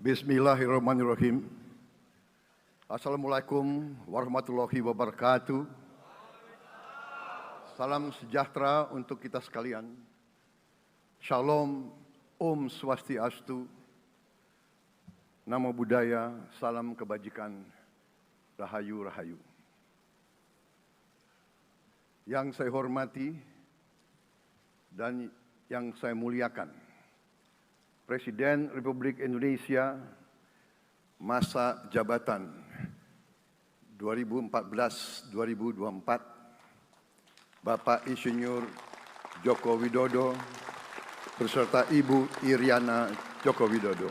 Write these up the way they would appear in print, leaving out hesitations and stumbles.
Bismillahirrahmanirrahim. Assalamualaikum warahmatullahi wabarakatuh. Salam sejahtera untuk kita sekalian. Shalom, Om Swastiastu, Namo Buddhaya, salam kebajikan, Rahayu Rahayu. Yang saya hormati dan yang saya muliakan, Presiden Republik Indonesia masa jabatan 2014-2024, Bapak Insinyur Joko Widodo beserta Ibu Iriana Joko Widodo.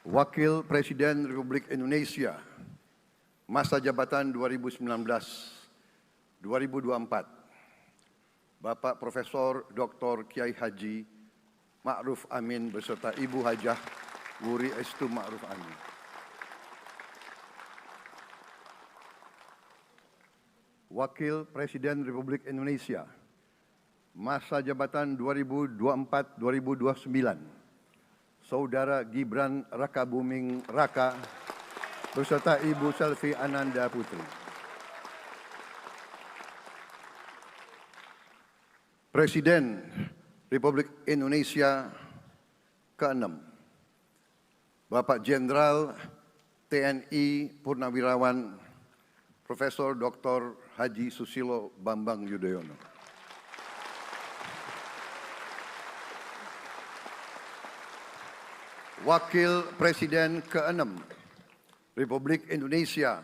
Wakil Presiden Republik Indonesia masa jabatan 2019-2024, Bapak Profesor Dr. Kiai Haji Ma'ruf Amin beserta Ibu Hajah Wuri Estu Ma'ruf Amin. Wakil Presiden Republik Indonesia masa jabatan 2024-2029, Saudara Gibran Rakabuming Raka beserta Ibu Selvi Ananda Putri. Presiden Republik Indonesia ke-6, Bapak Jenderal TNI Purnawirawan Profesor Dr. Haji Susilo Bambang Yudhoyono. Wakil Presiden ke-6 Republik Indonesia,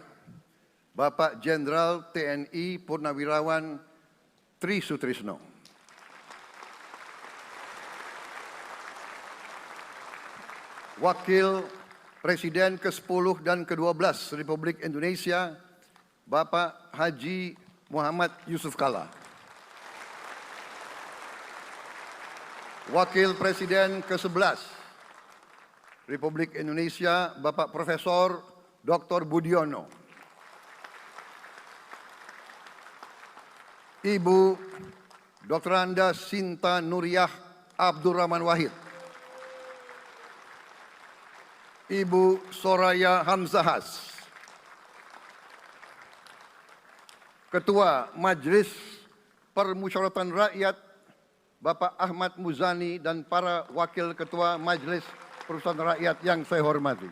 Bapak Jenderal TNI Purnawirawan Tri Sutrisno. Wakil Presiden ke-10 dan ke-12 Republik Indonesia, Bapak Haji Muhammad Yusuf Kalla. Wakil Presiden ke-11 Republik Indonesia, Bapak Profesor Dr. Budiono. Ibu Dr. Anda Sinta Nuriyah Abdurrahman Wahid. Ibu Soraya Hamzahas. Ketua Majelis Permusyawaratan Rakyat Bapak Ahmad Muzani dan para Wakil Ketua Majelis Permusyawaratan Rakyat yang saya hormati.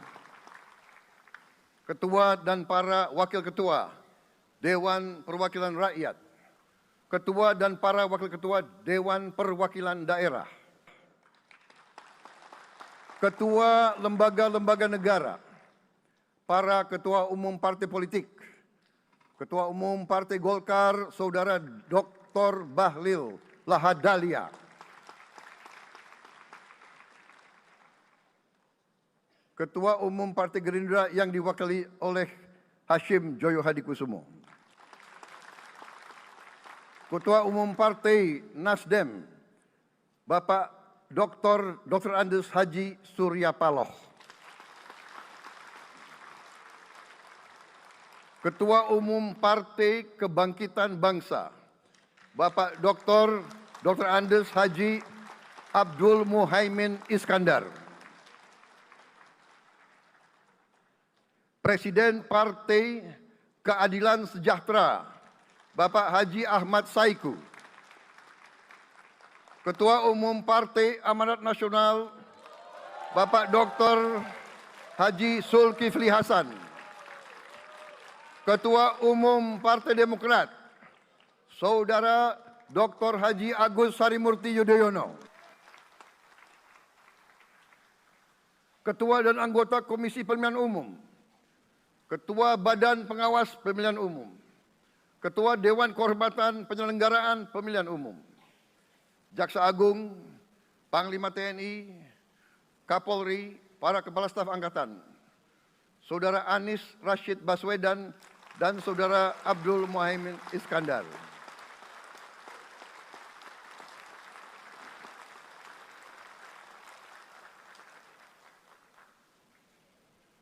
Ketua dan para Wakil Ketua Dewan Perwakilan Rakyat. Ketua dan para Wakil Ketua Dewan Perwakilan Daerah. Ketua lembaga-lembaga negara, para ketua umum partai politik, Ketua Umum Partai Golkar, Saudara Dr. Bahlil Lahadalia. Ketua Umum Partai Gerindra yang diwakili oleh Hashim Joyo Hadikusumo. Ketua Umum Partai Nasdem, Bapak Dr. Andes Haji Surya Paloh. Ketua Umum Partai Kebangkitan Bangsa, Bapak Dr. Andes Haji Abdul Muhaimin Iskandar. Presiden Partai Keadilan Sejahtera, Bapak Haji Ahmad Saiku. Ketua Umum Partai Amanat Nasional, Bapak Dr. Haji Zulkifli Hasan. Ketua Umum Partai Demokrat, Saudara Dr. Haji Agus Harimurti Yudhoyono. Ketua dan anggota Komisi Pemilihan Umum, Ketua Badan Pengawas Pemilihan Umum, Ketua Dewan Kehormatan Penyelenggaraan Pemilihan Umum, Jaksa Agung, Panglima TNI, Kapolri, para Kepala Staf Angkatan, Saudara Anies Rashid Baswedan, dan Saudara Abdul Muhaimin Iskandar.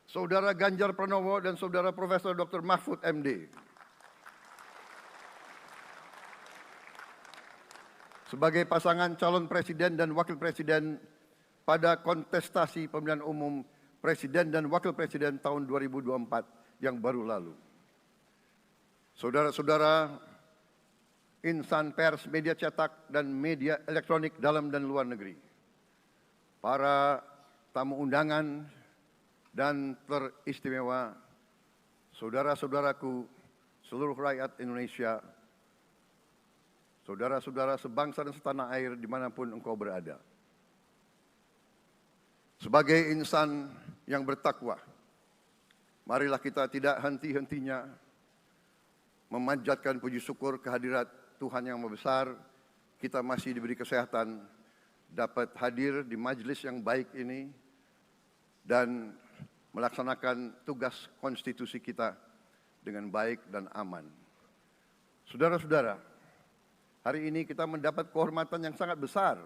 Saudara Ganjar Pranowo dan Saudara Profesor Dr. Mahfud MD. sebagai pasangan calon presiden dan wakil presiden pada kontestasi pemilihan umum presiden dan wakil presiden tahun 2024 yang baru lalu. Saudara-saudara, insan pers, media cetak, dan media elektronik dalam dan luar negeri, para tamu undangan dan teristimewa, saudara-saudaraku, seluruh rakyat Indonesia, saudara-saudara sebangsa dan setanah air dimanapun engkau berada. Sebagai insan yang bertakwa, marilah kita tidak henti-hentinya memanjatkan puji syukur kehadirat Tuhan yang Maha Besar. Kita masih diberi kesehatan, dapat hadir di majelis yang baik ini dan melaksanakan tugas konstitusi kita dengan baik dan aman. Saudara-saudara, hari ini kita mendapat kehormatan yang sangat besar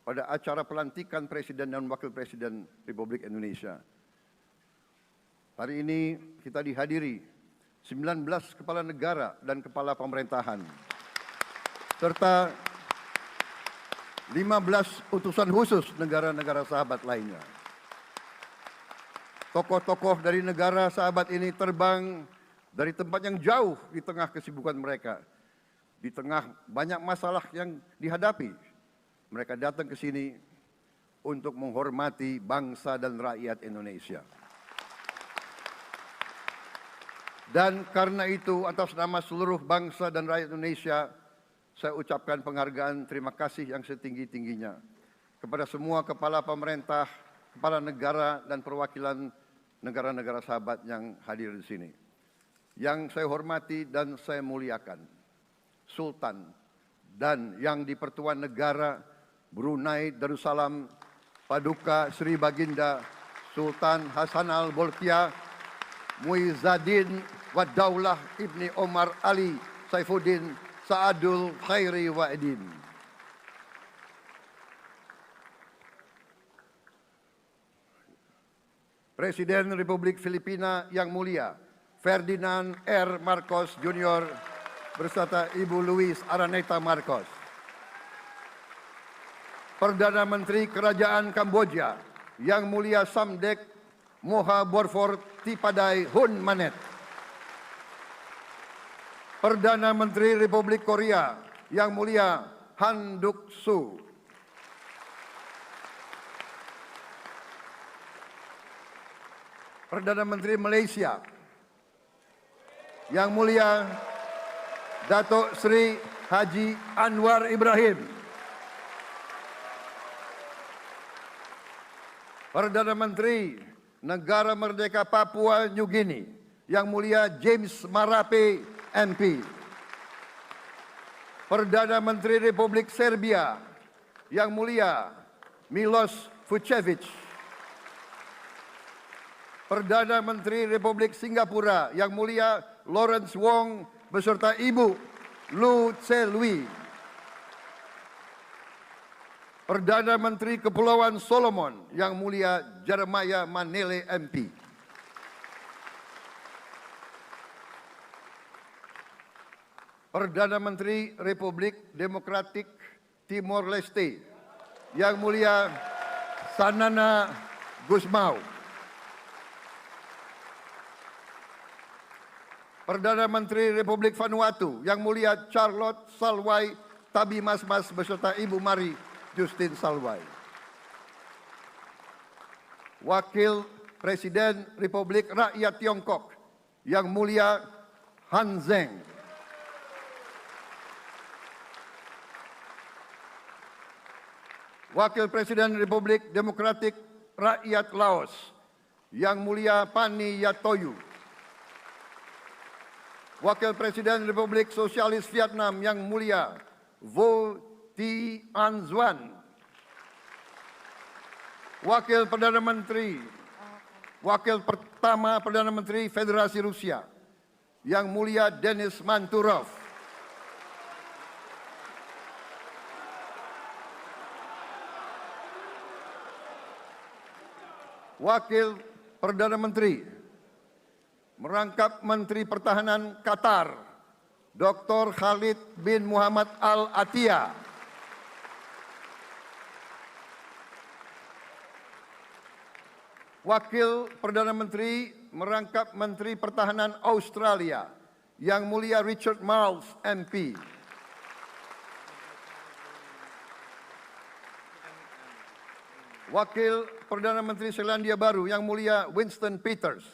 pada acara pelantikan Presiden dan Wakil Presiden Republik Indonesia. Hari ini kita dihadiri 19 kepala negara dan kepala pemerintahan, serta 15 utusan khusus negara-negara sahabat lainnya. Tokoh-tokoh dari negara sahabat ini terbang dari tempat yang jauh di tengah kesibukan mereka, di tengah banyak masalah yang dihadapi. Mereka datang ke sini untuk menghormati bangsa dan rakyat Indonesia. Dan karena itu, atas nama seluruh bangsa dan rakyat Indonesia, saya ucapkan penghargaan terima kasih yang setinggi-tingginya kepada semua kepala pemerintah, kepala negara, dan perwakilan negara-negara sahabat yang hadir di sini. Yang saya hormati dan saya muliakan, Sultan dan yang di Pertuan Negara Brunei Darussalam Paduka Sri Baginda Sultan Hassanal Bolkiah Muizzaddin Wadaulah Ibni Omar Ali Saifuddin Saadul Khairi Wa'idin. Presiden Republik Filipina yang mulia Ferdinand R. Marcos Jr. beserta Ibu Luis Araneta Marcos. Perdana Menteri Kerajaan Kamboja yang mulia Samdech Moha Borfor Tipadai Hun Manet. Perdana Menteri Republik Korea yang mulia Han Duck-soo. Perdana Menteri Malaysia yang mulia Datuk Seri Haji Anwar Ibrahim. Perdana Menteri Negara Merdeka Papua New Guinea yang mulia James Marape MP. Perdana Menteri Republik Serbia yang mulia Milos Vucevic. Perdana Menteri Republik Singapura yang mulia Lawrence Wong beserta Ibu Lu Tse Lui. Perdana Menteri Kepulauan Solomon yang mulia Jeremiah Manele MP. Perdana Menteri Republik Demokratik Timor Leste yang mulia Sanana Gusmao. Perdana Menteri Republik Vanuatu yang mulia Charlotte Salwai Tabimasmas beserta Ibu Mari Justin Salwai. Wakil Presiden Republik Rakyat Tiongkok yang mulia Han Zheng. Wakil Presiden Republik Demokratik Rakyat Laos yang mulia Pani Yatoyu. Wakil Presiden Republik Sosialis Vietnam yang mulia Vo Thi An Duan. Wakil pertama Perdana Menteri Federasi Rusia yang mulia Denis Manturov. Wakil Perdana Menteri merangkap Menteri Pertahanan Qatar, Dr. Khalid bin Muhammad Al Attiyah. Wakil Perdana Menteri merangkap Menteri Pertahanan Australia, Yang Mulia Richard Marles, MP. Wakil Perdana Menteri Selandia Baru, Yang Mulia Winston Peters.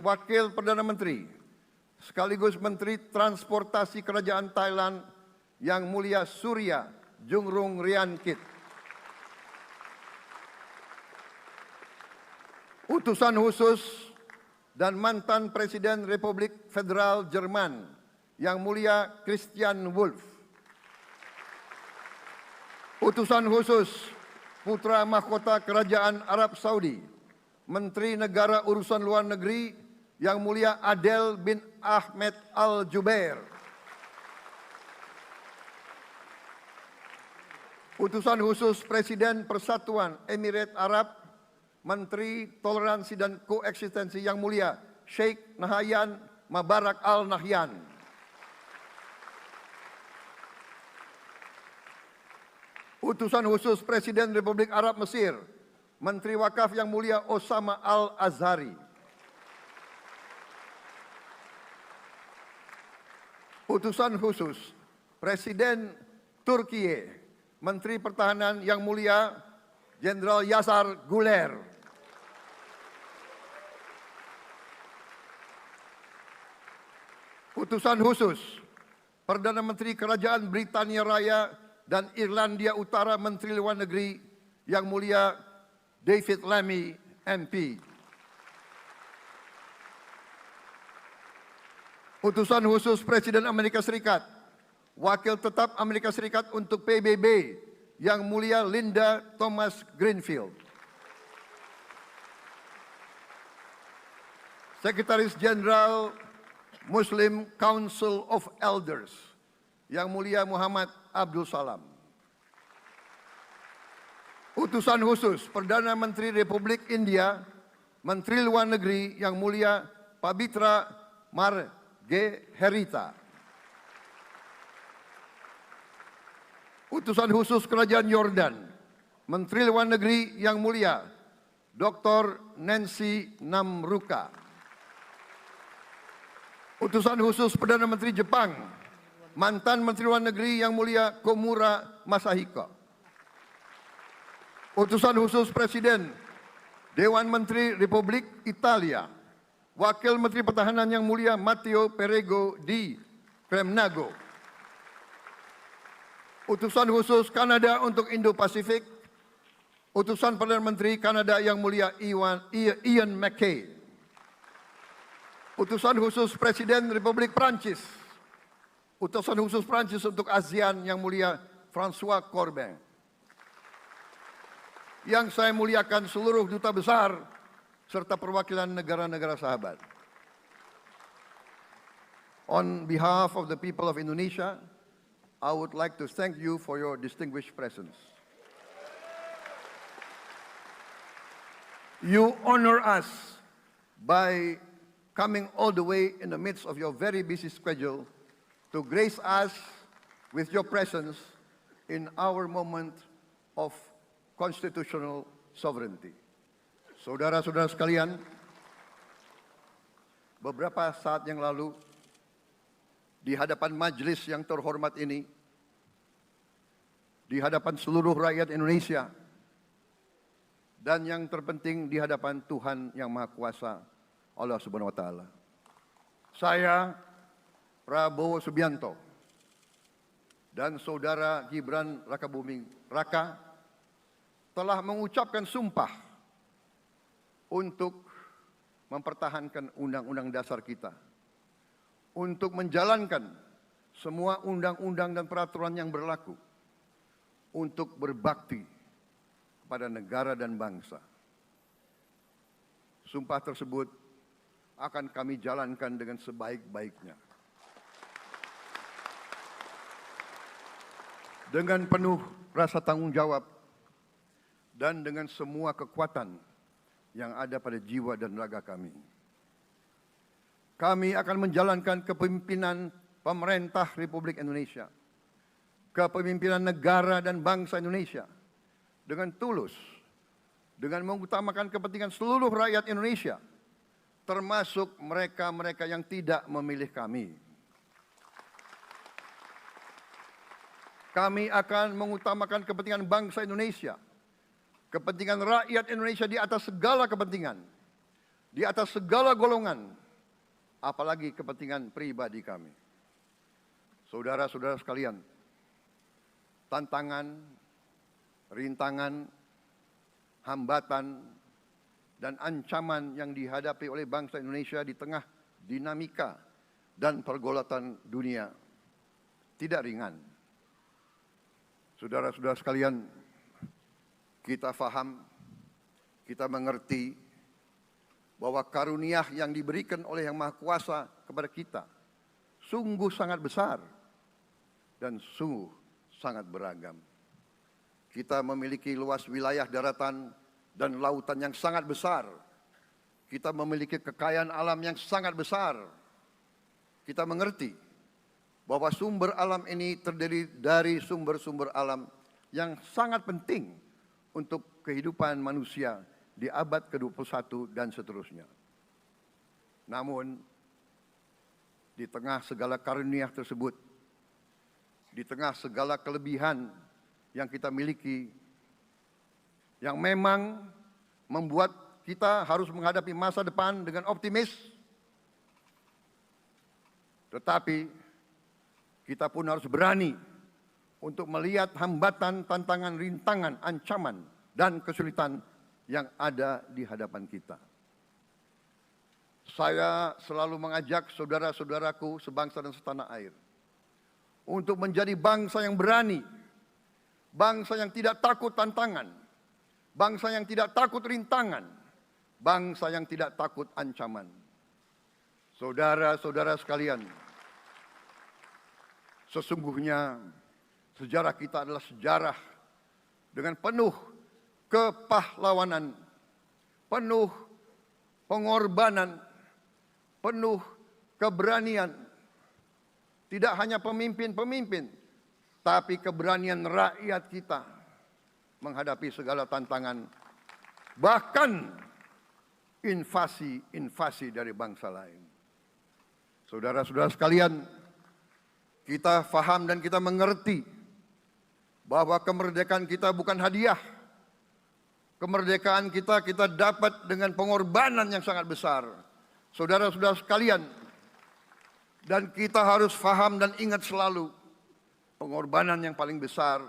Wakil Perdana Menteri sekaligus Menteri Transportasi Kerajaan Thailand, Yang Mulia Surya Jungrung Riankit. Utusan khusus dan mantan Presiden Republik Federal Jerman, Yang Mulia Christian Wulff. Utusan khusus Putra Mahkota Kerajaan Arab Saudi, Menteri Negara Urusan Luar Negeri, Yang Mulia Adel bin Ahmed Al Jubair. Utusan khusus Presiden Persatuan Emirat Arab, Menteri Toleransi dan Koeksistensi, Yang Mulia Sheikh Nahyan Mubarak Al Nahyan. Utusan khusus Presiden Republik Arab Mesir, Menteri Wakaf, Yang Mulia Osama Al Azhari. Utusan khusus Presiden Turkiye, Menteri Pertahanan, Yang Mulia Jenderal Yasar Guler. Utusan khusus Perdana Menteri Kerajaan Britania Raya dan Irlandia Utara, Menteri Luar Negeri, Yang Mulia David Lammy, MP. Utusan khusus Presiden Amerika Serikat, Wakil Tetap Amerika Serikat untuk PBB, Yang Mulia Linda Thomas Greenfield. Sekretaris Jenderal Muslim Council of Elders, Yang Mulia Muhammad Abdul Salam. Utusan khusus Perdana Menteri Republik India, Menteri Luar Negeri, Yang Mulia Pabitra Margherita. Utusan khusus Kerajaan Yordan, Menteri Luar Negeri, Yang Mulia Dr. Nancy Namruka. Utusan khusus Perdana Menteri Jepang, mantan Menteri Luar Negeri, Yang Mulia Komura Masahiko. Utusan khusus Presiden Dewan Menteri Republik Italia, Wakil Menteri Pertahanan, Yang Mulia Matteo Perego di Cremnago. Utusan khusus Kanada untuk Indo-Pasifik, Utusan Perdana Menteri Kanada, Yang Mulia Ian MacKay. Utusan khusus Presiden Republik Prancis, Utusan khusus Prancis untuk ASEAN, Yang Mulia François Corbin. Yang saya muliakan seluruh duta besar serta perwakilan negara-negara sahabat. On behalf of the people of Indonesia, I would like to thank you for your distinguished presence. You honor us by coming all the way in the midst of your very busy schedule to grace us with your presence in our moment of constitutional sovereignty. Saudara-saudara sekalian, beberapa saat yang lalu, di hadapan majelis yang terhormat ini, di hadapan seluruh rakyat Indonesia, dan yang terpenting di hadapan Tuhan Yang Maha Kuasa, Allah Subhanahu wa Ta'ala. Saya, Prabowo Subianto, dan Saudara Gibran Rakabuming Raka telah mengucapkan sumpah untuk mempertahankan Undang-Undang Dasar kita, untuk menjalankan semua undang-undang dan peraturan yang berlaku, untuk berbakti kepada negara dan bangsa. Sumpah tersebut akan kami jalankan dengan sebaik-baiknya. Dengan penuh rasa tanggung jawab dan dengan semua kekuatan yang ada pada jiwa dan raga kami. Kami akan menjalankan kepemimpinan pemerintah Republik Indonesia kepemimpinan negara dan bangsa Indonesia dengan tulus, dengan mengutamakan kepentingan seluruh rakyat Indonesia, termasuk mereka-mereka yang tidak memilih kami. Kami akan mengutamakan kepentingan bangsa Indonesia, kepentingan rakyat Indonesia di atas segala kepentingan, di atas segala golongan, apalagi kepentingan pribadi kami. Saudara-saudara sekalian, tantangan, rintangan, hambatan, dan ancaman yang dihadapi oleh bangsa Indonesia di tengah dinamika dan pergolatan dunia tidak ringan. Saudara-saudara sekalian, kita faham, kita mengerti bahwa karunia yang diberikan oleh Yang Maha Kuasa kepada kita sungguh sangat besar dan sungguh sangat beragam. Kita memiliki luas wilayah daratan dan lautan yang sangat besar. Kita memiliki kekayaan alam yang sangat besar. Kita mengerti bahwa sumber alam ini terdiri dari sumber-sumber alam yang sangat penting untuk kehidupan manusia di abad ke-21 dan seterusnya. Namun, di tengah segala karunia tersebut, di tengah segala kelebihan yang kita miliki, yang memang membuat kita harus menghadapi masa depan dengan optimis, tetapi kita pun harus berani untuk melihat hambatan, tantangan, rintangan, ancaman, dan kesulitan yang ada di hadapan kita. Saya selalu mengajak saudara-saudaraku sebangsa dan setanah air untuk menjadi bangsa yang berani, bangsa yang tidak takut tantangan, bangsa yang tidak takut rintangan, bangsa yang tidak takut ancaman. Saudara-saudara sekalian, sesungguhnya sejarah kita adalah sejarah dengan penuh kepahlawanan, penuh pengorbanan, penuh keberanian. Tidak hanya pemimpin-pemimpin, tapi keberanian rakyat kita menghadapi segala tantangan, bahkan invasi-invasi dari bangsa lain. Saudara-saudara sekalian, kita faham dan kita mengerti bahwa kemerdekaan kita bukan hadiah. Kemerdekaan kita dapat dengan pengorbanan yang sangat besar. Saudara-saudara sekalian, dan kita harus faham dan ingat selalu, pengorbanan yang paling besar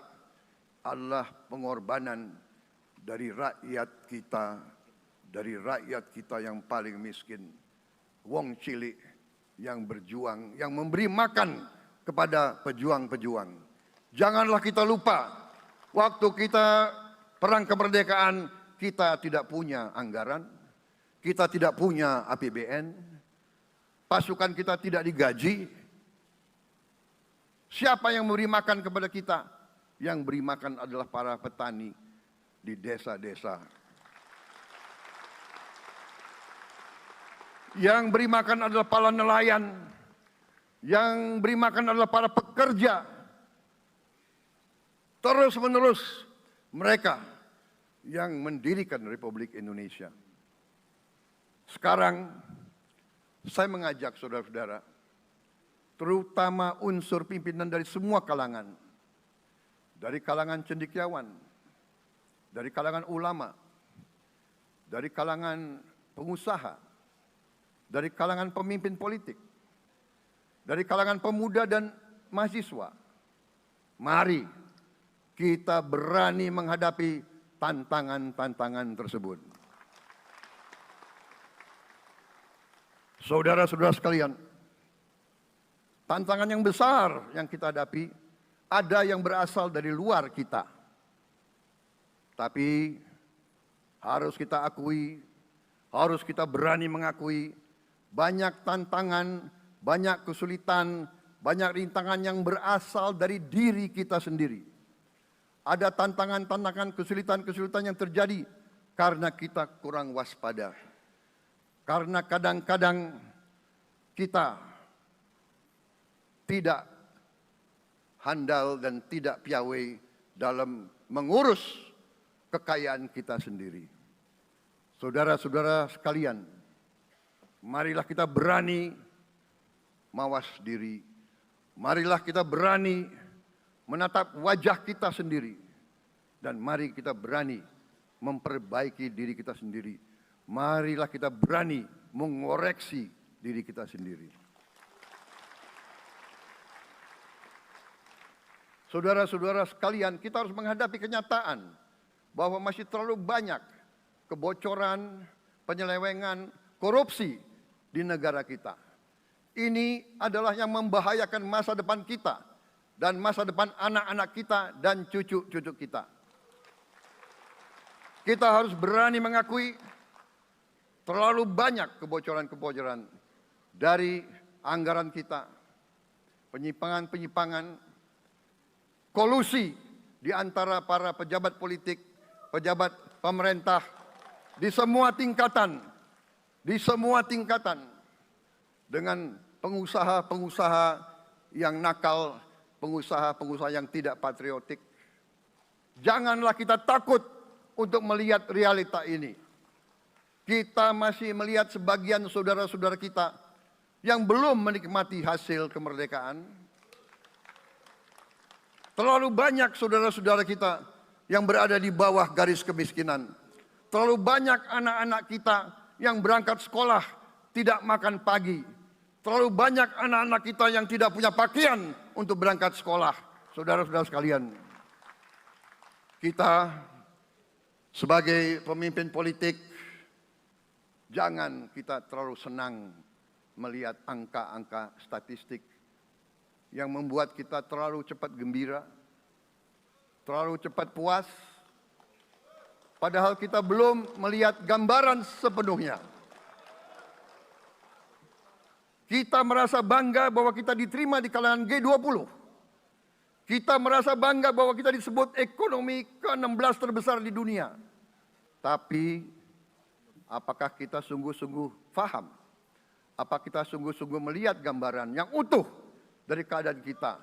adalah pengorbanan dari rakyat kita yang paling miskin. Wong cilik yang berjuang, yang memberi makan kepada pejuang-pejuang. Janganlah kita lupa, waktu kita perang kemerdekaan, kita tidak punya anggaran, kita tidak punya APBN, pasukan kita tidak digaji. Siapa yang memberi makan kepada kita? Yang beri makan adalah para petani di desa-desa. Yang beri makan adalah para nelayan. Yang beri makan adalah para pekerja. Terus-menerus mereka yang mendirikan Republik Indonesia. Sekarang saya mengajak saudara-saudara, terutama unsur pimpinan dari semua kalangan, dari kalangan cendekiawan, dari kalangan ulama, dari kalangan pengusaha, dari kalangan pemimpin politik, dari kalangan pemuda dan mahasiswa. Mari kita berani menghadapi tantangan-tantangan tersebut. Saudara-saudara sekalian, tantangan yang besar yang kita hadapi ada yang berasal dari luar kita. Tapi harus kita akui, harus kita berani mengakui, banyak tantangan, banyak kesulitan, banyak rintangan yang berasal dari diri kita sendiri. Ada tantangan-tantangan, kesulitan-kesulitan yang terjadi karena kita kurang waspada. Karena kadang-kadang kita tidak handal dan tidak piawai dalam mengurus kekayaan kita sendiri. Saudara-saudara sekalian, marilah kita berani mawas diri. Marilah kita berani menatap wajah kita sendiri. Dan mari kita berani memperbaiki diri kita sendiri. Marilah kita berani mengoreksi diri kita sendiri. Saudara-saudara sekalian, kita harus menghadapi kenyataan bahwa masih terlalu banyak kebocoran, penyelewengan, korupsi di negara kita. Ini adalah yang membahayakan masa depan kita dan masa depan anak-anak kita dan cucu-cucu kita. Kita harus berani mengakui terlalu banyak kebocoran-kebocoran dari anggaran kita, penyimpangan-penyimpangan, kolusi di antara para pejabat politik, pejabat pemerintah di semua tingkatan, dengan pengusaha-pengusaha yang nakal, pengusaha-pengusaha yang tidak patriotik. Janganlah kita takut untuk melihat realita ini. Kita masih melihat sebagian saudara-saudara kita yang belum menikmati hasil kemerdekaan. Terlalu banyak saudara-saudara kita yang berada di bawah garis kemiskinan. Terlalu banyak anak-anak kita yang berangkat sekolah tidak makan pagi. Terlalu banyak anak-anak kita yang tidak punya pakaian untuk berangkat sekolah. Saudara-saudara sekalian, kita sebagai pemimpin politik, jangan kita terlalu senang melihat angka-angka statistik yang membuat kita terlalu cepat gembira, terlalu cepat puas, padahal kita belum melihat gambaran sepenuhnya. Kita merasa bangga bahwa kita diterima di kalangan G20. Kita merasa bangga bahwa kita disebut ekonomi ke-16 terbesar di dunia. Tapi apakah kita sungguh-sungguh faham? Apakah kita sungguh-sungguh melihat gambaran yang utuh dari keadaan kita?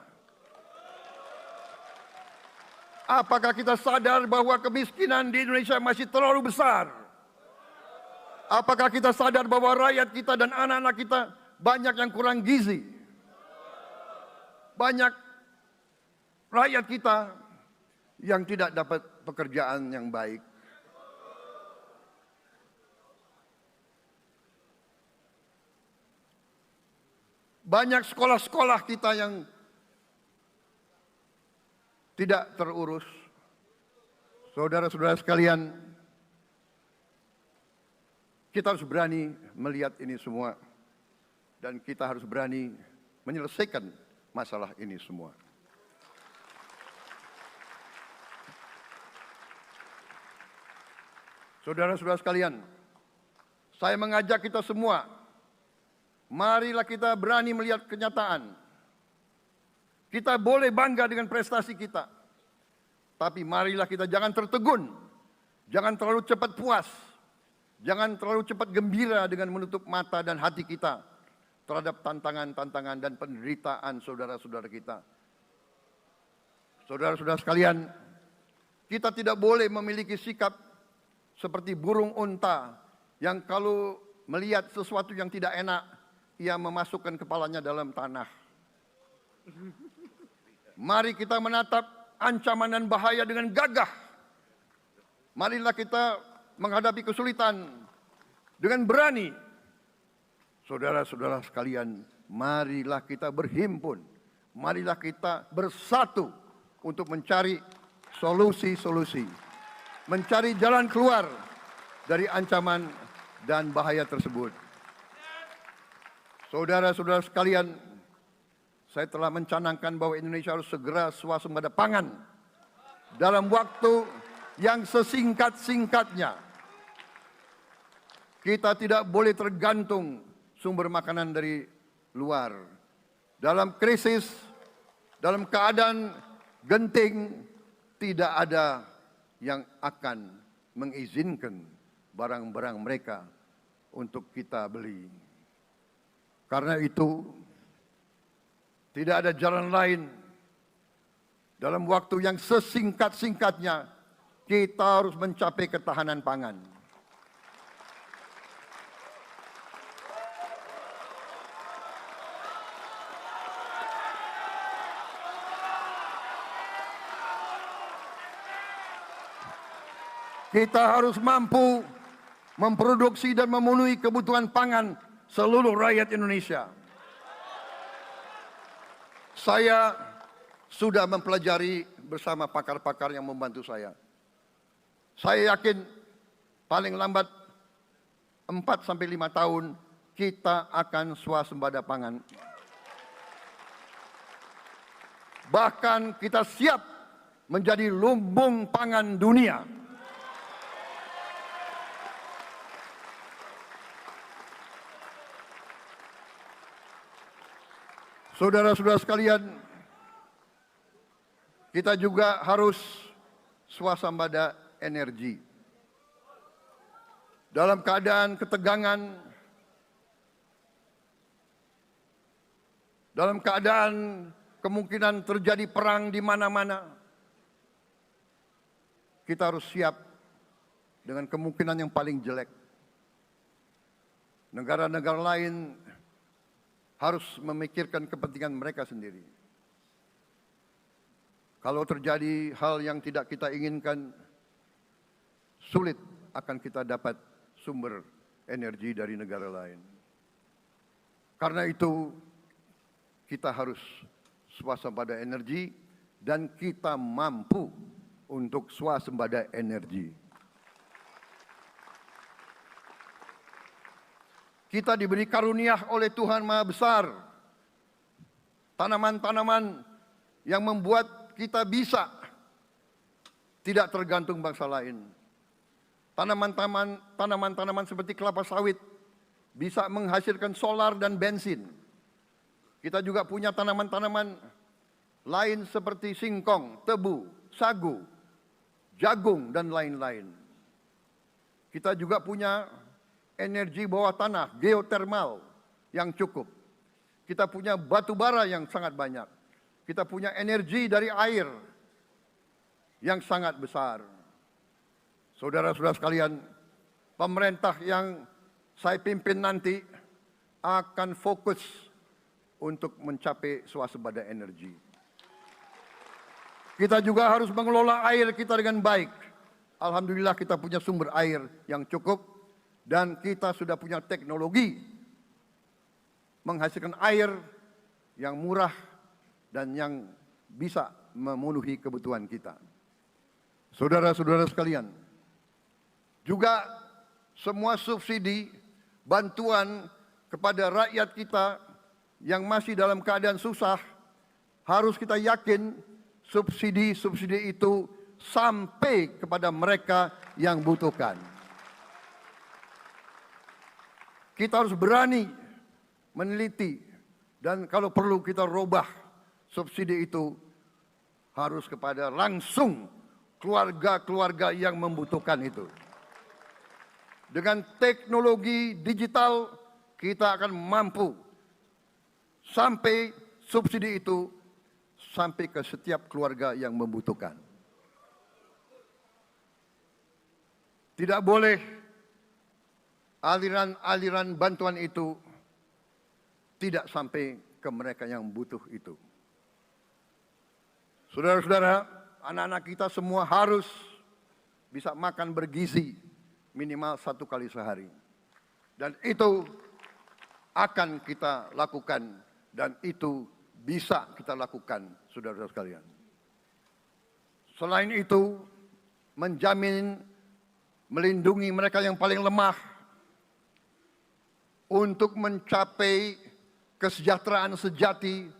Apakah kita sadar bahwa kemiskinan di Indonesia masih terlalu besar? Apakah kita sadar bahwa rakyat kita dan anak-anak kita banyak yang kurang gizi? Banyak rakyat kita yang tidak dapat pekerjaan yang baik. Banyak sekolah-sekolah kita yang tidak terurus. Saudara-saudara sekalian, kita harus berani melihat ini semua. Dan kita harus berani menyelesaikan masalah ini semua. Saudara-saudara sekalian, saya mengajak kita semua, marilah kita berani melihat kenyataan. Kita boleh bangga dengan prestasi kita, tapi marilah kita jangan tertegun, jangan terlalu cepat puas, jangan terlalu cepat gembira dengan menutup mata dan hati kita terhadap tantangan-tantangan dan penderitaan saudara-saudara kita. Saudara-saudara sekalian, kita tidak boleh memiliki sikap seperti burung unta yang kalau melihat sesuatu yang tidak enak, ia memasukkan kepalanya dalam tanah. Mari kita menatap ancaman dan bahaya dengan gagah. Marilah kita menghadapi kesulitan dengan berani. Saudara-saudara sekalian, marilah kita berhimpun. Marilah kita bersatu untuk mencari solusi-solusi. Mencari jalan keluar dari ancaman dan bahaya tersebut. Saudara-saudara sekalian, saya telah mencanangkan bahwa Indonesia harus segera swasembada pangan dalam waktu yang sesingkat-singkatnya. Kita tidak boleh tergantung sumber makanan dari luar. Dalam krisis, dalam keadaan genting, tidak ada yang akan mengizinkan barang-barang mereka untuk kita beli. Karena itu, tidak ada jalan lain dalam waktu yang sesingkat-singkatnya kita harus mencapai ketahanan pangan. Kita harus mampu memproduksi dan memenuhi kebutuhan pangan seluruh rakyat Indonesia. Saya sudah mempelajari bersama pakar-pakar yang membantu saya. Saya yakin paling lambat 4 sampai 5 tahun kita akan swasembada pangan. Bahkan kita siap menjadi lumbung pangan dunia. Saudara-saudara sekalian, kita juga harus swasembada energi. Dalam keadaan ketegangan, dalam keadaan kemungkinan terjadi perang di mana-mana, kita harus siap dengan kemungkinan yang paling jelek. Negara-negara lain harus memikirkan kepentingan mereka sendiri. Kalau terjadi hal yang tidak kita inginkan, sulit akan kita dapat sumber energi dari negara lain. Karena itu, kita harus swasembada energi dan kita mampu untuk swasembada energi. Kita diberi karunia oleh Tuhan Maha Besar. Tanaman-tanaman yang membuat kita bisa tidak tergantung bangsa lain. Tanaman-tanaman seperti kelapa sawit bisa menghasilkan solar dan bensin. Kita juga punya tanaman-tanaman lain seperti singkong, tebu, sagu, jagung, dan lain-lain. Kita juga punya energi bawah tanah, geotermal yang cukup. Kita punya batu bara yang sangat banyak. Kita punya energi dari air yang sangat besar. Saudara-saudara sekalian, pemerintah yang saya pimpin nanti akan fokus untuk mencapai swasembada energi. Kita juga harus mengelola air kita dengan baik. Alhamdulillah kita punya sumber air yang cukup. Dan kita sudah punya teknologi menghasilkan air yang murah dan yang bisa memenuhi kebutuhan kita. Saudara-saudara sekalian, juga semua subsidi, bantuan kepada rakyat kita yang masih dalam keadaan susah, harus kita yakin subsidi-subsidi itu sampai kepada mereka yang butuhkan. Kita harus berani meneliti dan kalau perlu kita robah subsidi itu harus kepada langsung keluarga-keluarga yang membutuhkan itu. Dengan teknologi digital kita akan mampu sampai subsidi itu sampai ke setiap keluarga yang membutuhkan. Tidak boleh aliran-aliran bantuan itu tidak sampai ke mereka yang butuh itu. Saudara-saudara, anak-anak kita semua harus bisa makan bergizi minimal 1 kali sehari. Dan itu akan kita lakukan dan itu bisa kita lakukan, saudara-saudara sekalian. Selain itu, menjamin melindungi mereka yang paling lemah untuk mencapai kesejahteraan sejati,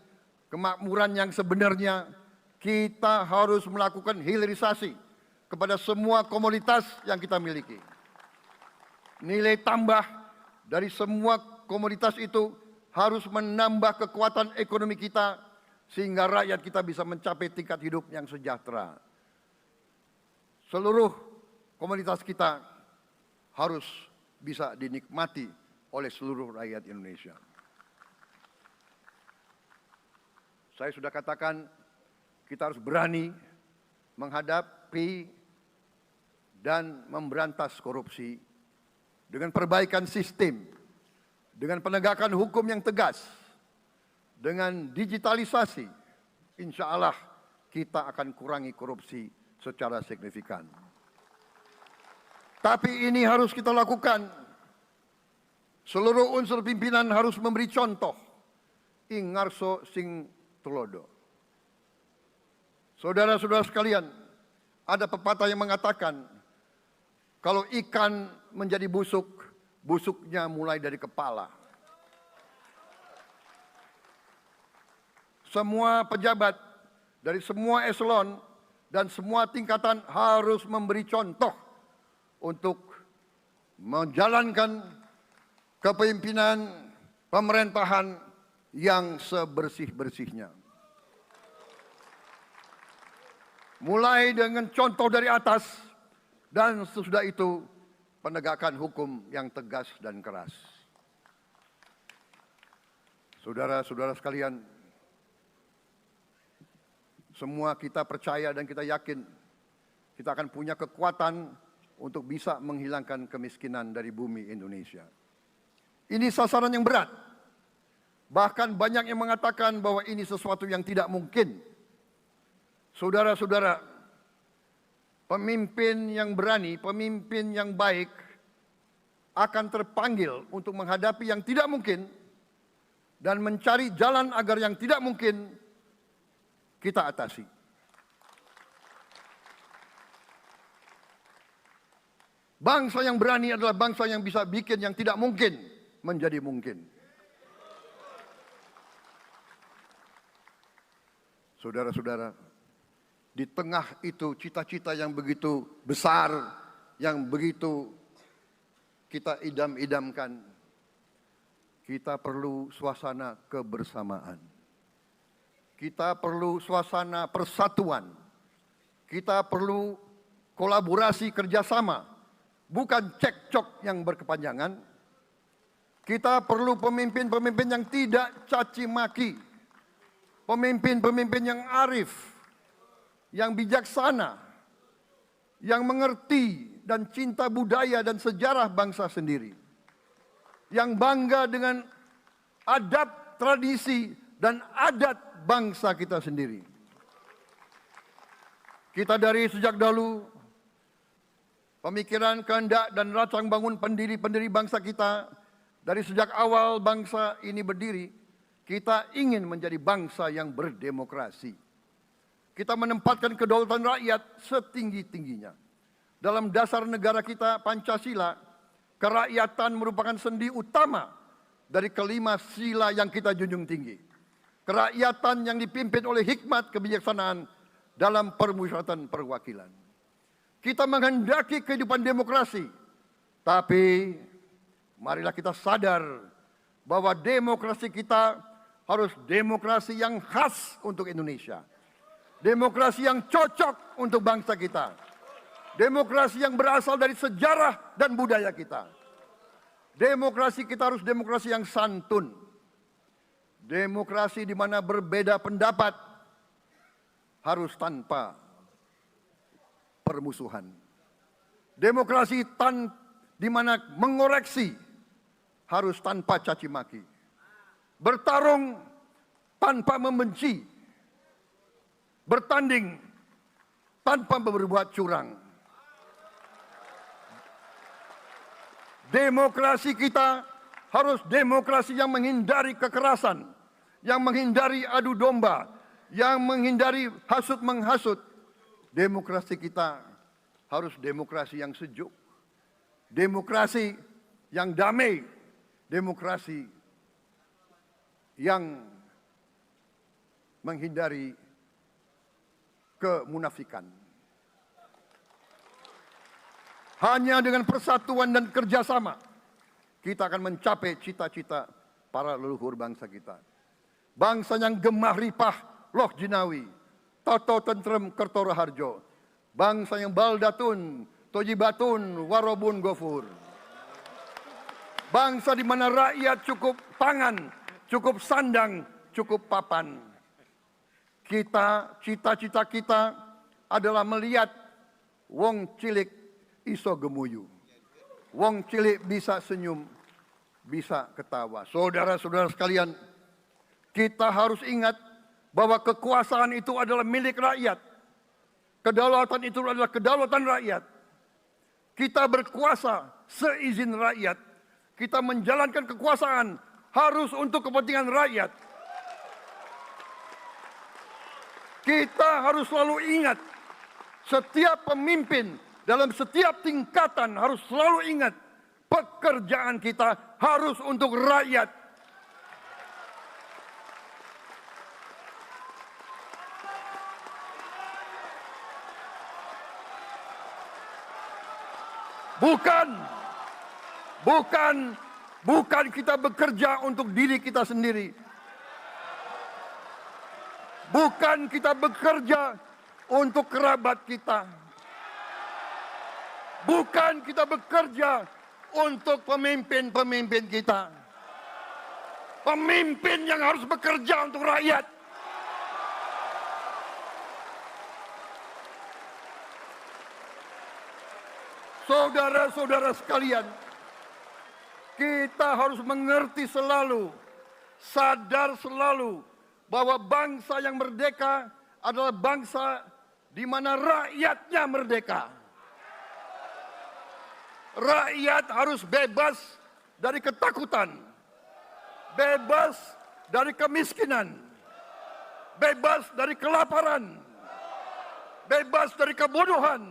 kemakmuran yang sebenarnya, kita harus melakukan hilirisasi kepada semua komoditas yang kita miliki. Nilai tambah dari semua komoditas itu harus menambah kekuatan ekonomi kita sehingga rakyat kita bisa mencapai tingkat hidup yang sejahtera. Seluruh komoditas kita harus bisa dinikmati oleh seluruh rakyat Indonesia. Saya sudah katakan, kita harus berani menghadapi dan memberantas korupsi dengan perbaikan sistem, dengan penegakan hukum yang tegas, dengan digitalisasi. Insya Allah kita akan kurangi korupsi secara signifikan. Tapi ini harus kita lakukan. Seluruh unsur pimpinan harus memberi contoh. Ing ngarso sing tulodo. Saudara-saudara sekalian, ada pepatah yang mengatakan, kalau ikan menjadi busuk, busuknya mulai dari kepala. Semua pejabat dari semua eselon dan semua tingkatan harus memberi contoh untuk menjalankan kepemimpinan pemerintahan yang sebersih-bersihnya. Mulai dengan contoh dari atas dan sesudah itu penegakan hukum yang tegas dan keras. Saudara-saudara sekalian, semua kita percaya dan kita yakin kita akan punya kekuatan untuk bisa menghilangkan kemiskinan dari bumi Indonesia. Ini sasaran yang berat. Bahkan banyak yang mengatakan bahwa ini sesuatu yang tidak mungkin. Saudara-saudara, pemimpin yang berani, pemimpin yang baik akan terpanggil untuk menghadapi yang tidak mungkin dan mencari jalan agar yang tidak mungkin kita atasi. Bangsa yang berani adalah bangsa yang bisa bikin yang tidak mungkin menjadi mungkin. Saudara-saudara, di tengah itu cita-cita yang begitu besar, yang begitu kita idam-idamkan, kita perlu suasana kebersamaan. Kita perlu suasana persatuan. Kita perlu kolaborasi kerjasama, bukan cekcok yang berkepanjangan. Kita perlu pemimpin-pemimpin yang tidak caci maki, pemimpin-pemimpin yang arif, yang bijaksana, yang mengerti dan cinta budaya dan sejarah bangsa sendiri, yang bangga dengan adab, tradisi, dan adat bangsa kita sendiri. Kita dari sejak dahulu, pemikiran, kehendak, dan rancang bangun pendiri-pendiri bangsa kita, dari sejak awal bangsa ini berdiri, kita ingin menjadi bangsa yang berdemokrasi. Kita menempatkan kedaulatan rakyat setinggi-tingginya. Dalam dasar negara kita, Pancasila, kerakyatan merupakan sendi utama dari kelima sila yang kita junjung tinggi. Kerakyatan yang dipimpin oleh hikmat kebijaksanaan dalam permusyawaratan perwakilan. Kita menghendaki kehidupan demokrasi, tapi marilah kita sadar bahwa demokrasi kita harus demokrasi yang khas untuk Indonesia. Demokrasi yang cocok untuk bangsa kita. Demokrasi yang berasal dari sejarah dan budaya kita. Demokrasi kita harus demokrasi yang santun. Demokrasi di mana berbeda pendapat harus tanpa permusuhan. Demokrasi di mana mengoreksi harus tanpa caci maki. Bertarung tanpa membenci. Bertanding tanpa berbuat curang. Demokrasi kita harus demokrasi yang menghindari kekerasan, yang menghindari adu domba, yang menghindari hasut menghasut. Demokrasi kita harus demokrasi yang sejuk, demokrasi yang damai, demokrasi yang menghindari kemunafikan. Hanya dengan persatuan dan kerjasama kita akan mencapai cita-cita para leluhur bangsa kita. Bangsa yang gemah ripah loh jinawi, toto tentrem kertoro harjo. Bangsa yang baldatun, tojibatun, warobun gofur. Bangsa di mana rakyat cukup pangan, cukup sandang, cukup papan. cita-cita kita adalah melihat wong cilik iso gemuyu. Wong cilik bisa senyum, bisa ketawa. Saudara-saudara sekalian, kita harus ingat bahwa kekuasaan itu adalah milik rakyat. Kedaulatan itu adalah kedaulatan rakyat. Kita berkuasa seizin rakyat. Kita menjalankan kekuasaan harus untuk kepentingan rakyat. Kita harus selalu ingat, setiap pemimpin dalam setiap tingkatan harus selalu ingat, pekerjaan kita harus untuk rakyat. Bukan kita bekerja untuk diri kita sendiri. Bukan kita bekerja untuk kerabat kita. Bukan kita bekerja untuk pemimpin-pemimpin kita. Pemimpin yang harus bekerja untuk rakyat. Saudara-saudara sekalian, kita harus mengerti selalu, sadar selalu bahwa bangsa yang merdeka adalah bangsa di mana rakyatnya merdeka. Rakyat harus bebas dari ketakutan, bebas dari kemiskinan, bebas dari kelaparan, bebas dari kebodohan,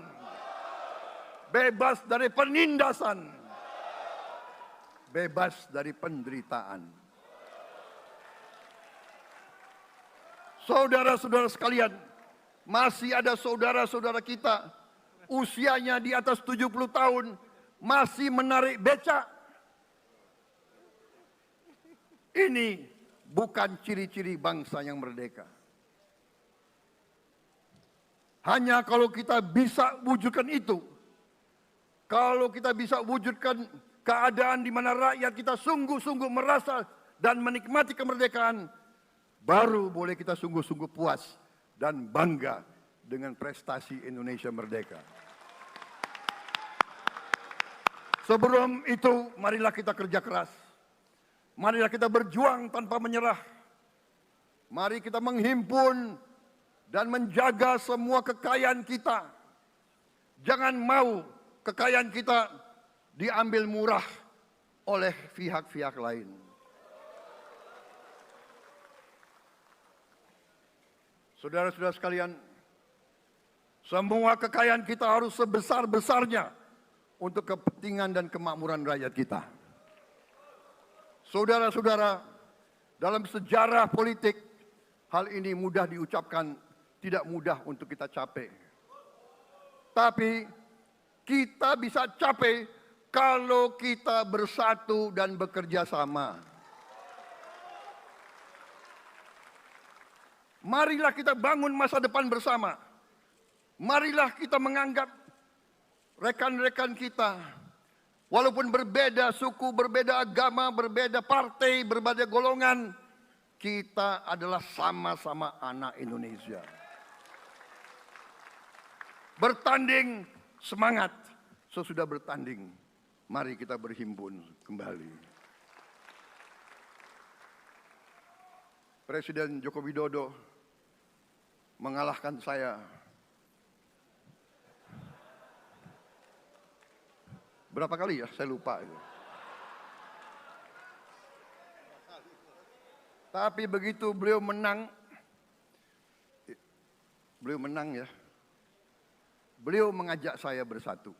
bebas dari penindasan, bebas dari penderitaan. Saudara-saudara sekalian, masih ada saudara-saudara kita usianya di atas 70 tahun masih menarik becak. Ini bukan ciri-ciri bangsa yang merdeka. Hanya kalau kita bisa wujudkan itu, kalau kita bisa wujudkan keadaan di mana rakyat kita sungguh-sungguh merasa dan menikmati kemerdekaan, baru boleh kita sungguh-sungguh puas dan bangga dengan prestasi Indonesia merdeka. Sebelum itu, marilah kita kerja keras. Marilah kita berjuang tanpa menyerah. Mari kita menghimpun dan menjaga semua kekayaan kita. Jangan mau kekayaan kita diambil murah oleh pihak-pihak lain. Saudara-saudara sekalian, semua kekayaan kita harus sebesar-besarnya untuk kepentingan dan kemakmuran rakyat kita. Saudara-saudara, dalam sejarah politik, hal ini mudah diucapkan, tidak mudah untuk kita capai. Tapi kita bisa capai kalau kita bersatu dan bekerja sama. Marilah kita bangun masa depan bersama. Marilah kita menganggap rekan-rekan kita, walaupun berbeda suku, berbeda agama, berbeda partai, berbeda golongan, kita adalah sama-sama anak Indonesia. Bertanding semangat, sesudah bertanding, mari kita berhimpun kembali. Presiden Joko Widodo mengalahkan saya berapa kali ya, saya lupa itu. Tapi begitu beliau menang ya, beliau mengajak saya bersatu.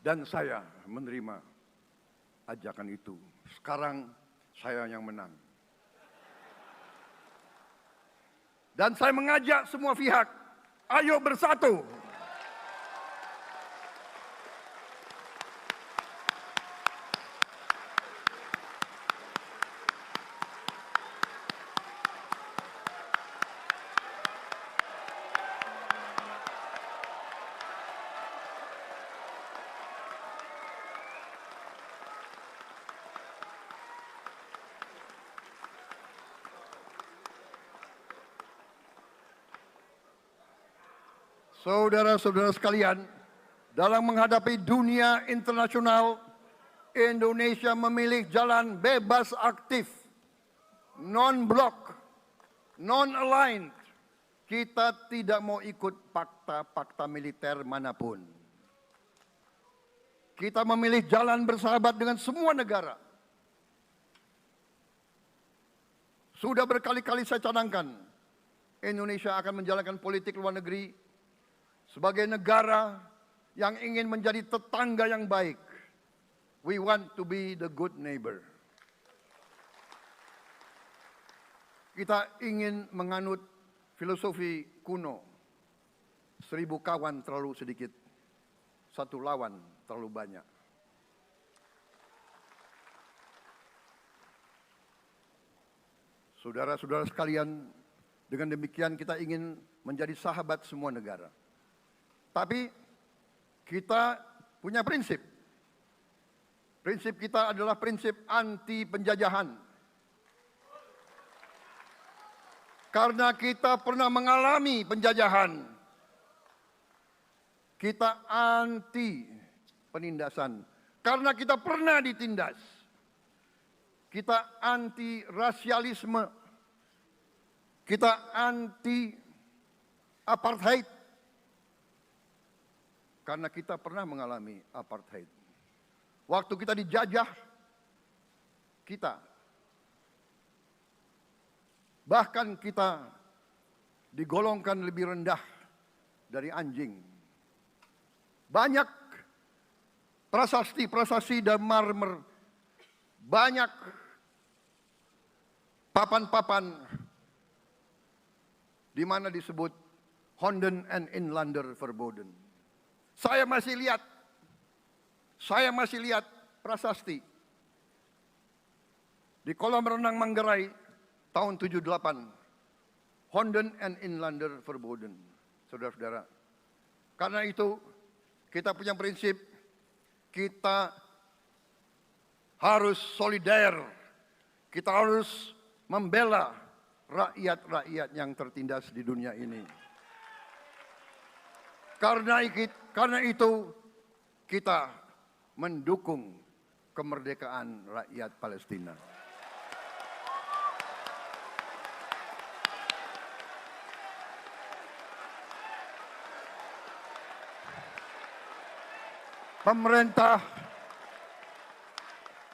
Dan saya menerima ajakan itu. Sekarang saya yang menang. Dan saya mengajak semua pihak, ayo bersatu. Saudara-saudara sekalian, dalam menghadapi dunia internasional, Indonesia memilih jalan bebas aktif, non-blok, non-aligned. Kita tidak mau ikut fakta-fakta militer manapun. Kita memilih jalan bersahabat dengan semua negara. Sudah berkali-kali saya cadangkan, Indonesia akan menjalankan politik luar negeri sebagai negara yang ingin menjadi tetangga yang baik. We want to be the good neighbor. Kita ingin menganut filosofi kuno, 1000 kawan terlalu sedikit, 1 lawan terlalu banyak. Saudara-saudara sekalian, dengan demikian kita ingin menjadi sahabat semua negara. Tapi kita punya prinsip. Prinsip kita adalah prinsip anti penjajahan. Karena kita pernah mengalami penjajahan, kita anti penindasan. Karena kita pernah ditindas, kita anti rasialisme, kita anti apartheid. Karena kita pernah mengalami apartheid. Waktu kita dijajah, bahkan kita digolongkan lebih rendah dari anjing. Banyak prasasti dan marmer, banyak papan-papan di mana disebut Honden and Inlander Verboden. Saya masih lihat prasasti di kolam renang Manggarai tahun 78, Honden and Inlander Verboden, saudara-saudara. Karena itu kita punya prinsip, kita harus solider, kita harus membela rakyat-rakyat yang tertindas di dunia ini. Karena itu kita mendukung kemerdekaan rakyat Palestina.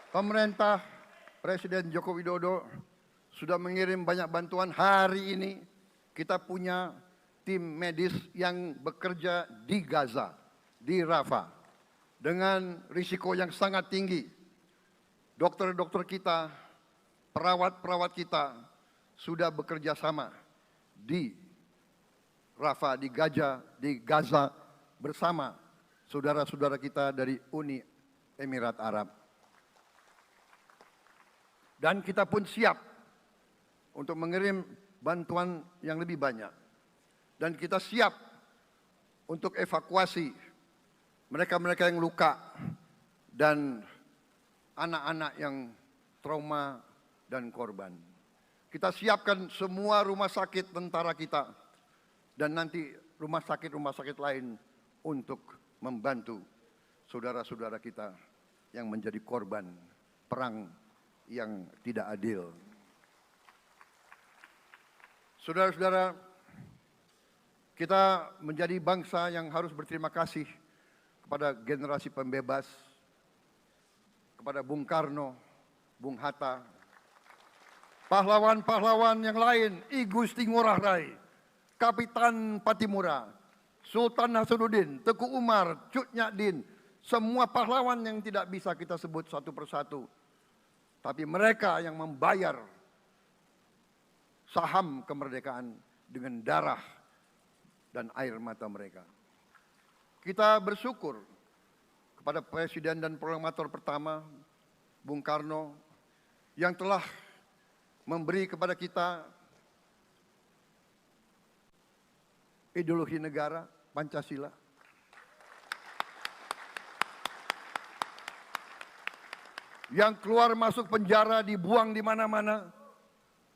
Pemerintah Presiden Joko Widodo sudah mengirim banyak bantuan. Hari ini kita punya tim medis yang bekerja di Gaza, di Rafah, dengan risiko yang sangat tinggi. Dokter-dokter kita, perawat-perawat kita sudah bekerja sama di Rafah, di Gaza bersama saudara-saudara kita dari Uni Emirat Arab. Dan kita pun siap untuk mengirim bantuan yang lebih banyak. Dan kita siap untuk evakuasi mereka-mereka yang luka dan anak-anak yang trauma dan korban. Kita siapkan semua rumah sakit tentara kita dan nanti rumah sakit lain untuk membantu saudara-saudara kita yang menjadi korban perang yang tidak adil. Saudara-saudara, kita menjadi bangsa yang harus berterima kasih kepada generasi pembebas, kepada Bung Karno, Bung Hatta, pahlawan-pahlawan yang lain, I Gusti Ngurah Rai, Kapitan Patimura, Sultan Nasruddin, Teku Umar, Cut Nyak semua pahlawan yang tidak bisa kita sebut satu persatu. Tapi mereka yang membayar saham kemerdekaan dengan darah dan air mata mereka. Kita bersyukur kepada Presiden dan Proklamator pertama, Bung Karno, yang telah memberi kepada kita ideologi negara, Pancasila. Yang keluar masuk penjara, dibuang di mana-mana.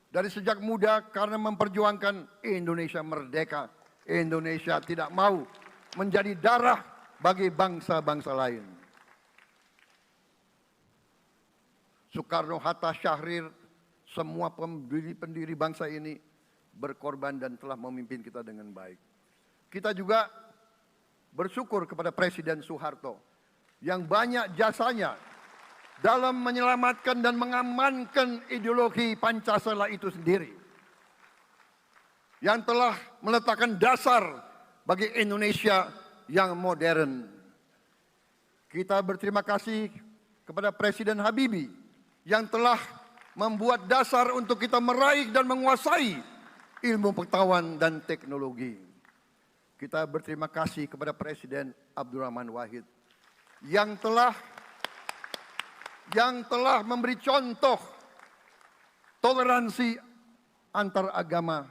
Dari sejak muda karena memperjuangkan Indonesia merdeka, Indonesia tidak mau menjadi darah bagi bangsa-bangsa lain. Soekarno, Hatta, Syahrir, semua pendiri bangsa ini berkorban dan telah memimpin kita dengan baik. Kita juga bersyukur kepada Presiden Soeharto yang banyak jasanya dalam menyelamatkan dan mengamankan ideologi Pancasila itu sendiri, yang telah meletakkan dasar bagi Indonesia yang modern. Kita berterima kasih kepada Presiden Habibie yang telah membuat dasar untuk kita meraih dan menguasai ilmu pengetahuan dan teknologi. Kita berterima kasih kepada Presiden Abdurrahman Wahid yang telah memberi contoh toleransi antar agama,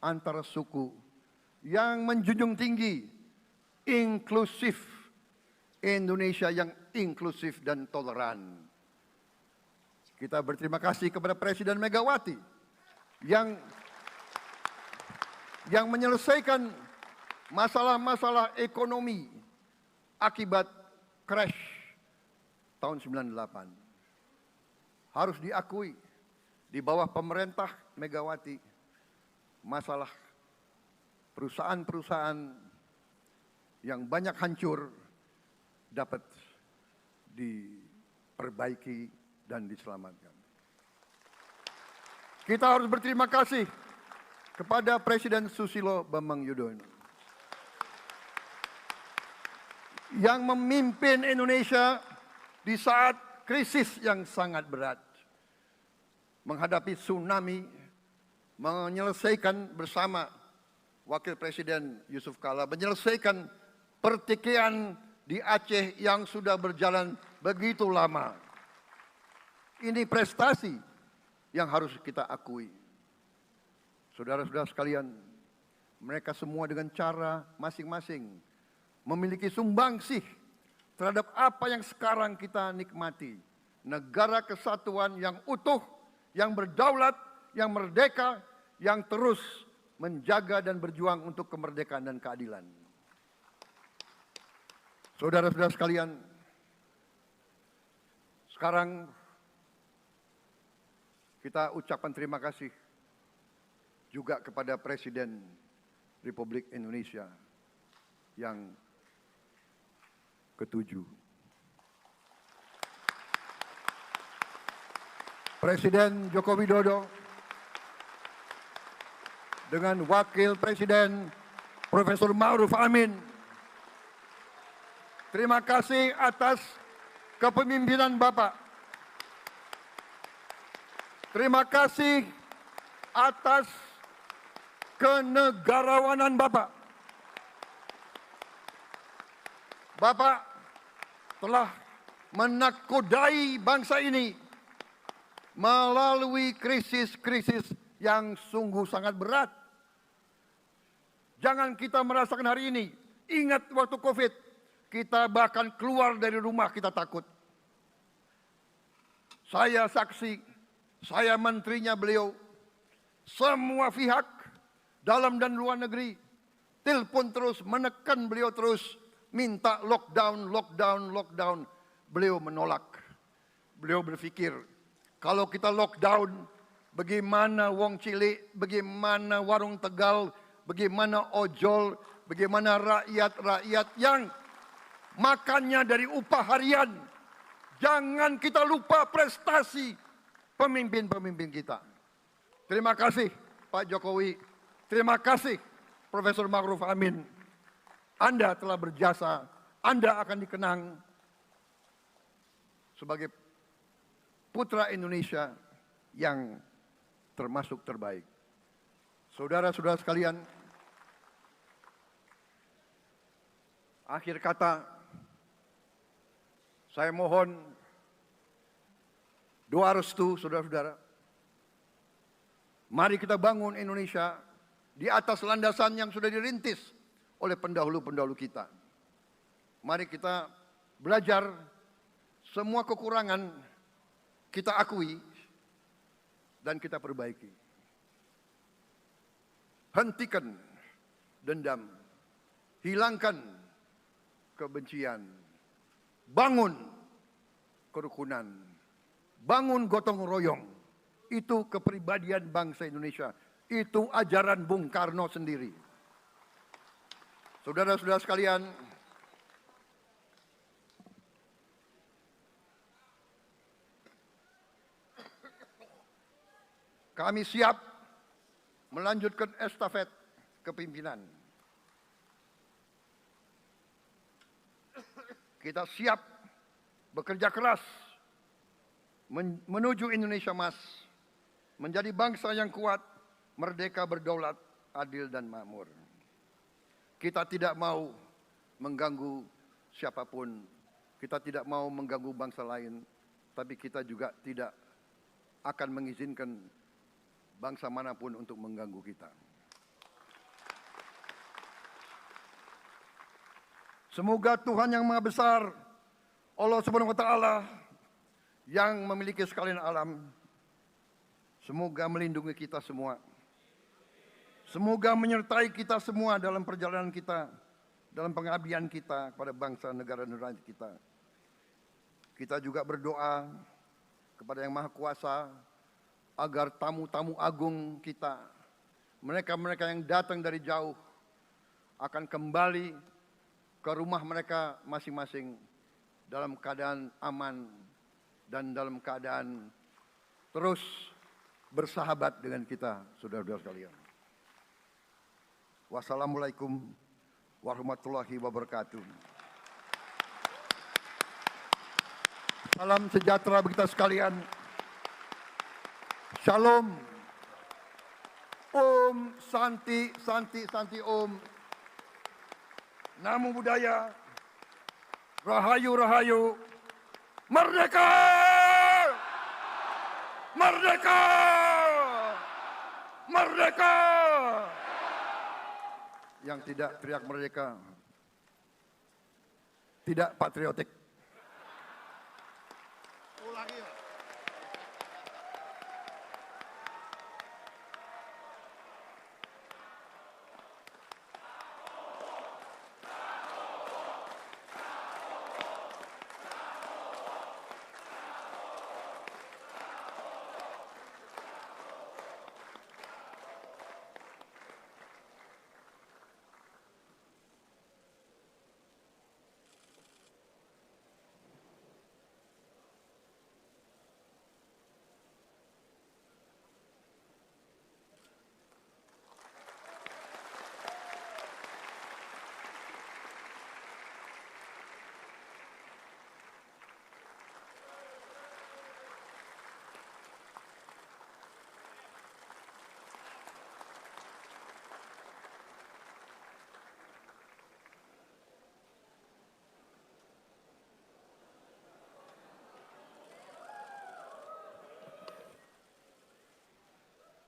antar suku, yang menjunjung tinggi inklusif, Indonesia yang inklusif dan toleran. Kita berterima kasih kepada Presiden Megawati yang menyelesaikan masalah-masalah ekonomi akibat crash tahun 98. Harus diakui, di bawah pemerintah Megawati, masalah perusahaan-perusahaan yang banyak hancur dapat diperbaiki dan diselamatkan. Kita harus berterima kasih kepada Presiden Susilo Bambang Yudhoyono yang memimpin Indonesia di saat krisis yang sangat berat, menghadapi tsunami, menyelesaikan bersama Wakil Presiden Yusuf Kala, menyelesaikan pertikaian di Aceh yang sudah berjalan begitu lama. Ini prestasi yang harus kita akui. Saudara-saudara sekalian, mereka semua dengan cara masing-masing memiliki sumbangsih terhadap apa yang sekarang kita nikmati. Negara kesatuan yang utuh, yang berdaulat, yang merdeka, yang terus menjaga dan berjuang untuk kemerdekaan dan keadilan. Saudara-saudara sekalian, sekarang kita ucapkan terima kasih juga kepada Presiden Republik Indonesia yang ke-7. Presiden Joko Widodo dengan Wakil Presiden Profesor Ma'ruf Amin. Terima kasih atas kepemimpinan Bapak. Terima kasih atas kenegarawanan Bapak. Bapak telah menakodai bangsa ini melalui krisis-krisis yang sungguh sangat berat. Jangan kita merasakan hari ini. Ingat waktu COVID, kita bahkan keluar dari rumah kita takut. Saya saksi, saya menterinya beliau, semua pihak dalam dan luar negeri telepon terus, menekan beliau terus, minta lockdown, lockdown, lockdown. Beliau menolak. Beliau berpikir, kalau kita lockdown, bagaimana wong cilik, bagaimana warung Tegal, bagaimana ojol, bagaimana rakyat-rakyat yang makannya dari upah harian. Jangan kita lupa prestasi pemimpin-pemimpin kita. Terima kasih Pak Jokowi, terima kasih Profesor Ma'ruf Amin. Anda telah berjasa, Anda akan dikenang sebagai putra Indonesia yang termasuk terbaik. Saudara-saudara sekalian, akhir kata, saya mohon doa restu saudara-saudara. Mari kita bangun Indonesia di atas landasan yang sudah dirintis oleh pendahulu-pendahulu kita. Mari kita belajar, semua kekurangan kita akui dan kita perbaiki. Hentikan dendam. Hilangkan kebencian. Bangun kerukunan. Bangun gotong royong. Itu kepribadian bangsa Indonesia. Itu ajaran Bung Karno sendiri. Saudara-saudara sekalian, kami siap melanjutkan estafet kepimpinan. Kita siap bekerja keras menuju Indonesia Emas, menjadi bangsa yang kuat, merdeka, berdaulat, adil dan makmur. Kita tidak mau mengganggu siapapun, kita tidak mau mengganggu bangsa lain, tapi kita juga tidak akan mengizinkan bangsa manapun untuk mengganggu kita. Semoga Tuhan yang Maha Besar, Allah Subhanahu wa Ta'ala, yang memiliki sekalian alam, semoga melindungi kita semua. Semoga menyertai kita semua dalam perjalanan kita, dalam pengabdian kita kepada bangsa, negara, dan rakyat kita. Kita juga berdoa kepada Yang Maha Kuasa agar tamu-tamu agung kita, mereka-mereka yang datang dari jauh, akan kembali ke rumah mereka masing-masing dalam keadaan aman dan dalam keadaan terus bersahabat dengan kita, saudara-saudara sekalian. Wassalamualaikum warahmatullahi wabarakatuh. Salam sejahtera bagi kita sekalian. Shalom. Om Santi, Santi, Santi Om. Namo Buddhaya. Rahayu, Rahayu. Merdeka! Merdeka! Merdeka! Yang tidak teriak merdeka tidak patriotik.